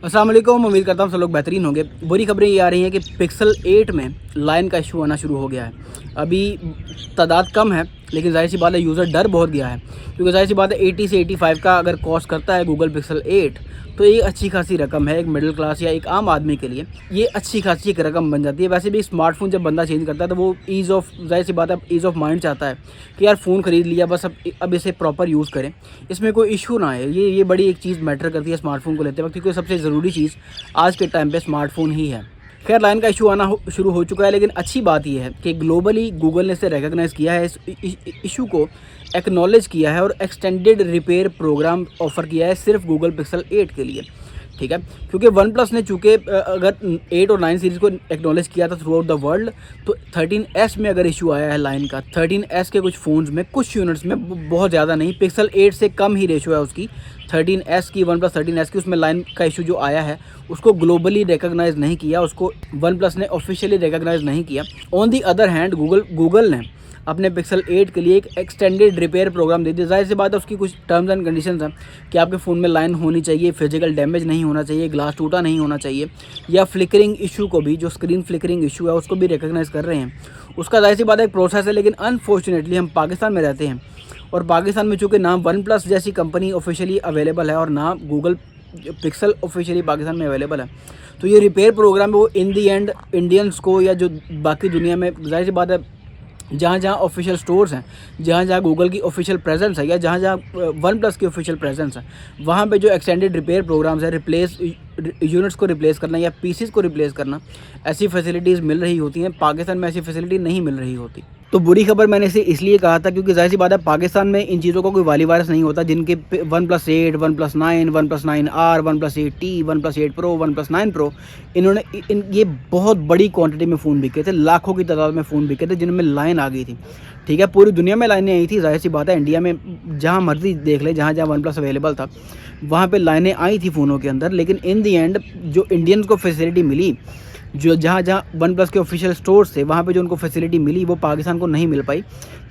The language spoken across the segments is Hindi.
अस्सलाम वालेकुम। उम्मीद करता हूँ सब लोग बेहतरीन होंगे। बुरी खबरें ये आ रही हैं कि पिक्सल 8 में लाइन का इशू आना शुरू हो गया है। अभी तादाद कम है, लेकिन ज़ाहिर सी बात है यूज़र डर बहुत गया है, क्योंकि ज़ाहिर सी बात है 80 से 85 का अगर कॉस्ट करता है गूगल पिक्सल 8, तो ये अच्छी खासी रकम है एक मिडिल क्लास या एक आम आदमी के लिए। ये अच्छी खासी एक रकम बन जाती है। वैसे भी स्मार्टफोन जब बंदा चेंज करता है तो वो ज़ाहिर सी बात है ईज़ ऑफ माइंड चाहता है कि यार फ़ोन ख़रीद लिया, बस अब इसे प्रॉपर यूज़ करें, इसमें कोई इशू ना आए। ये बड़ी एक चीज़ मैटर करती है स्मार्टफोन को लेते वक्त, क्योंकि सबसे ज़रूरी चीज़ आज के टाइम पे स्मार्टफोन ही है। खैर, लाइन का इशू आना शुरू हो चुका है, लेकिन अच्छी बात यह है कि ग्लोबली गूगल ने इसे रिकॉग्नाइज़ किया है, इस इशू को एक्नॉलेज किया है और एक्सटेंडेड रिपेयर प्रोग्राम ऑफ़र किया है सिर्फ गूगल पिक्सल 8 के लिए। ठीक है, क्योंकि वन प्लस ने चूँकि अगर 8 और 9 सीरीज़ को एक्नॉलेज किया था थ्रू आउट द वर्ल्ड, तो 13S में अगर इशू आया है लाइन का, 13S के कुछ फ़ोन्स में कुछ यूनिट्स में, बहुत ज़्यादा नहीं, पिक्सल 8 से कम ही रेशो है उसकी, 13S की, वन प्लस 13S की, उसमें लाइन का इशू जो आया है उसको ग्लोबली रिकॉग्नाइज़ नहीं किया, उसको वन प्लस ने ऑफिशियली रिकॉग्नाइज़ नहीं किया। On the other hand Google ने अपने पिक्सल 8 के लिए एक एक्सटेंडेड रिपेयर प्रोग्राम दे दिया। ज़ाहिर सी बात है उसकी कुछ टर्म्स एंड कंडीशंस हैं कि आपके फ़ोन में लाइन होनी चाहिए, फिजिकल डैमेज नहीं होना चाहिए, ग्लास टूटा नहीं होना चाहिए, या फ्लिकरिंग इशू को भी, जो स्क्रीन फ्लिकरिंग इशू है उसको भी रिकॉग्नाइज़ कर रहे हैं। उसका ज़ाहिर सी बात है एक प्रोसेस है, लेकिन अनफॉर्चुनेटली हम पाकिस्तान में रहते हैं और पाकिस्तान में चूँकि ना वन प्लस जैसी कंपनी ऑफिशियली अवेलेबल है और ना गूगल पिक्सल ऑफिशियली पाकिस्तान में अवेलेबल है, तो ये रिपेयर प्रोग्राम वो इन दी एंड इंडियंस को या जो बाकी दुनिया में, ज़ाहिर सी बात है जहाँ जहाँ ऑफिशियल स्टोर्स हैं, जहाँ जहाँ गूगल की ऑफिशियल प्रेजेंस है या जहाँ जहाँ वन प्लस की ऑफिशियल प्रेजेंस है, वहाँ पे जो एक्सटेंडेड रिपेयर प्रोग्राम्स है, रिप्लेस यूनिट्स को रिप्लेस करना या पीसीस को रिप्लेस करना, ऐसी फैसिलिटीज़ मिल रही होती हैं। पाकिस्तान में ऐसी फैसिलिटी नहीं मिल रही होती। तो बुरी खबर मैंने इसे इसलिए कहा था क्योंकि ज़ाहिर सी बात है पाकिस्तान में इन चीज़ों का कोई वाली वारिस नहीं होता, जिनके one plus 8, one plus 9, one plus 9R, one plus 8T, one plus 8 pro, one plus 9 pro, इन्होंने ये बहुत बड़ी क्वांटिटी में फ़ोन बिके थे, लाखों की तादाद में फ़ोन बिके थे जिनमें लाइन आ गई थी। ठीक है, पूरी दुनिया में लाइनें आई थी। ज़ाहिर सी बात है इंडिया में जहाँ मर्जी देख ले, जहाँ जहाँ वन प्लस अवेलेबल था वहाँ पे लाइनें आई थी फ़ोनों के अंदर, लेकिन इन दी एंड जो इंडियंस को फैसिलिटी मिली, जो जहाँ जहाँ वन प्लस के ऑफिशियल स्टोर्स थे वहाँ पे जो उनको फैसिलिटी मिली, वो पाकिस्तान को नहीं मिल पाई।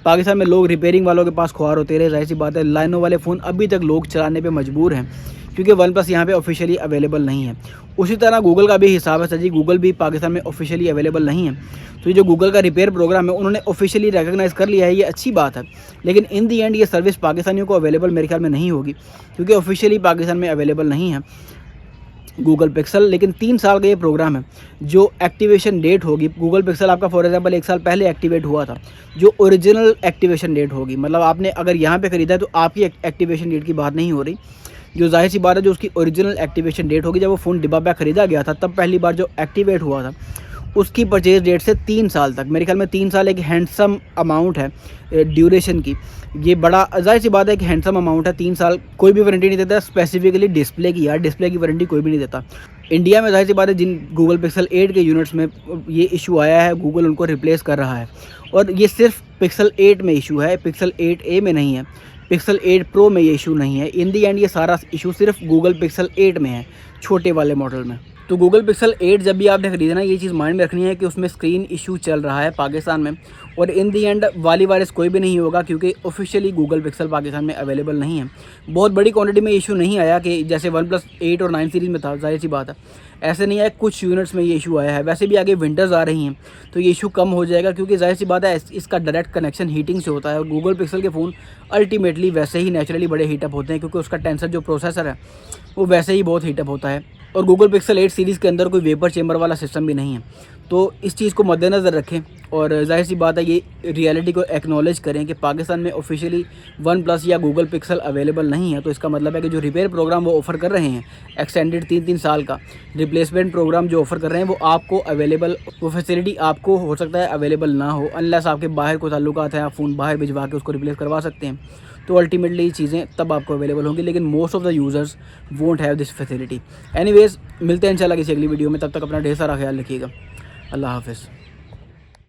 पाकिस्तान में लोग रिपेयरिंग वालों के पास ख्वार होते रहे। ज़ाहिर सी बात है लाइनों वाले फ़ोन अभी तक लोग चलाने पे मजबूर हैं, क्योंकि वन प्लस यहाँ पे ऑफिशियली अवेलेबल नहीं है। उसी तरह गूगल का भी हिसाब है सर जी, गूगल भी पाकिस्तान में ऑफिशियली अवेलेबल नहीं है। तो ये जो गूगल का रिपेयर प्रोग्राम है उन्होंने ऑफिशियली रिकॉग्नाइज़ कर लिया है, ये अच्छी बात है, लेकिन इन दी एंड ये सर्विस पाकिस्तानियों को अवेलेबल मेरे ख्याल में नहीं होगी, क्योंकि ऑफिशियली पाकिस्तान में अवेलेबल नहीं है गूगल पिक्सल। लेकिन 3 साल का ये प्रोग्राम है। जो एक्टिवेशन डेट होगी, गूगल पिक्सल आपका फॉर एग्जांपल 1 साल पहले एक्टिवेट हुआ था, जो ओरिजिनल एक्टिवेशन डेट होगी, मतलब आपने अगर यहाँ पे ख़रीदा है तो आपकी एक्टिवेशन डेट की बात नहीं हो रही। जो ज़ाहिर सी बात है जो उसकी ओरिजिनल एक्टिवेशन डेट होगी, जब वो फ़ोन डिब्बा पैक ख़रीदा गया था तब पहली बार जो एक्टिवेट हुआ था, उसकी परचेज डेट से 3 साल तक, मेरे ख्याल में 3 साल एक हैंडसम अमाउंट है ड्यूरेशन की। ये बड़ा ज़ाहिर सी बात है कि हैंडसम अमाउंट है। 3 साल कोई भी वारंटी नहीं देता, स्पेसिफिकली डिस्प्ले की, यार डिस्प्ले की वारंटी कोई भी नहीं देता। इंडिया में ज़ाहिर सी बात है जिन गूगल पिक्सल 8 के यूनिट्स में ये इशू आया है, गूगल उनको रिप्लेस कर रहा है, और ये सिर्फ पिक्सल 8 में इशू है, पिक्सल 8A में नहीं है, पिक्सल 8 प्रो में ये इशू नहीं है। इन दी एंड ये सारा इशू सिर्फ गूगल पिक्सल 8 में है, छोटे वाले मॉडल में। तो गूगल पिक्सल 8 जब भी आपने खरीदना, ये चीज़ माइंड में रखनी है कि उसमें स्क्रीन इशू चल रहा है पाकिस्तान में, और इन दी एंड वाली वारिस कोई भी नहीं होगा, क्योंकि ऑफिशियली गूगल पिक्सल पाकिस्तान में अवेलेबल नहीं है। बहुत बड़ी क्वांटिटी में इशू नहीं आया कि जैसे वन प्लस 8 और 9 सीरीज़ में था, ज़ाहिर सी बात है ऐसे नहीं आया, कुछ यूनिट्स में ये इशू आया है। वैसे भी आगे विंटर्स आ रही हैं तो ये इशू कम हो जाएगा, क्योंकि ज़ाहिर सी बात है इसका डायरेक्ट कनेक्शन हीटिंग से होता है, और गूगल पिक्सल के फ़ोन अल्टीमेटली वैसे ही नेचुरली बड़े हीटअप होते हैं, क्योंकि उसका टेंसर जो प्रोसेसर है वो वैसे ही बहुत हीटअप होता है, और गूगल पिक्सल 8 सीरीज़ के अंदर कोई वेपर चेंबर वाला सिस्टम भी नहीं है। तो इस चीज़ को मद्देनज़र रखें, और ज़ाहिर सी बात है ये रियलिटी को एक्नॉलेज करें कि पाकिस्तान में ऑफिशियली वन प्लस या गूगल पिक्सल अवेलेबल नहीं है। तो इसका मतलब है कि जो रिपेयर प्रोग्राम वो ऑफ़र कर रहे हैं, एक्सटेंडेड 3-3 साल का रिप्लेसमेंट प्रोग्राम जो ऑफ़र कर रहे हैं, वो आपको अवेलेबल, वो फैसिलिटी आपको हो सकता है अवेलेबल ना हो, अनलेस आपके बाहर कोई ताल्लुकात है, आप फ़ोन बाहर भिजवा के उसको रिप्लेस करवा सकते हैं, तो अल्टीमेटली ये चीज़ें तब आपको अवेलेबल होंगी, लेकिन most of the users won't have this facility. Anyways, मिलते हैं इंशाल्लाह किसी अगली वीडियो में, तब तक अपना ढेर सारा ख्याल रखिएगा। अल्लाह हाफ़िज़।